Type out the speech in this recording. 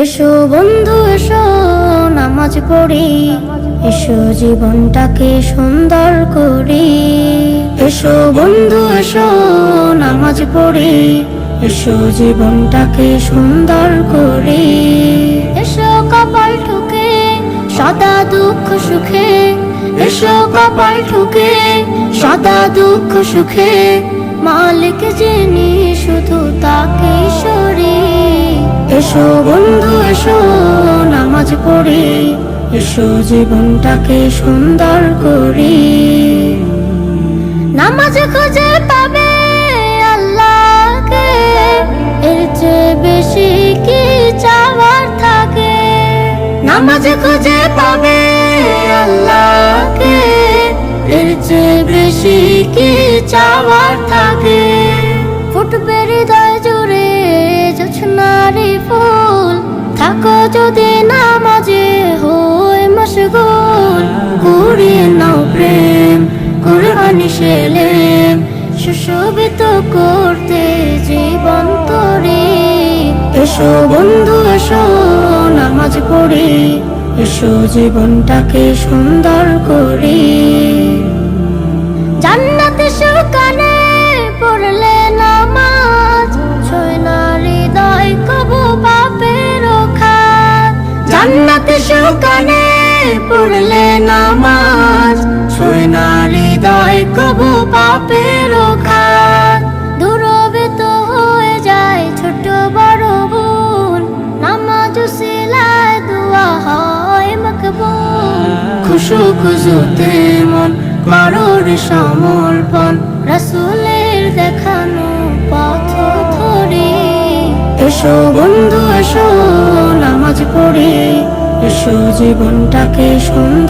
এসো বন্ধু এসো নামাজ পড়ি, এসো জীবনটাকে সুন্দর করি। এসো বন্ধু এসো নামাজ পড়ি, এসো জীবনটাকে সুন্দর করি। এসো কপাল ঠুকে সদা দুঃখ সুখে, এসো কপাল ঠুকে সদা দুঃখ সুখে, মালিক যিনি শুধু তাকে সরি। এসো বন্ধু এসো নামাজ পড়ি, এসো জীবনটাকে সুন্দর করি। নামাজ খুঁজে পাবে আল্লাহকে, এর চেয়ে বেশি কি চাওয়ার থাকে। নামাজ খুঁজে পাবে আল্লাহকে, এর চেয়ে বেশি কি চাওয়ার থাকে। ফুটবে হৃদয় জুড়ে জোছনারি ফুল, থাকো যদি নামাজে হয় মশগুল। কুড়িয়ে নাও প্রেম কুরবানি সেলেম, সুশোভিত করতে জীবন তরি। এসো বন্ধু এসো নামাজ পড়ি, এসো জীবনটাকে সুন্দর করি। জান্নাতে সুখানে পড়লে নামাজ, ছয় না হৃদয় কবু পাপের খাত। জান্নাতে সুখানে পড়লে নামাজ, ছয় না হৃদয় কবু পাপের খাত। দুরবিত হয়ে যায় ছোট বড় ভুল, নামাজ উসিলায় দোয়া হয় মকবুল। খুশু খুজুতে মন করোর সমর্পণ, রাসূলের দেখানো পথ ধরি। এসো বন্ধু এসো নামাজ পড়ি, এসো জীবনটাকে সুন্দর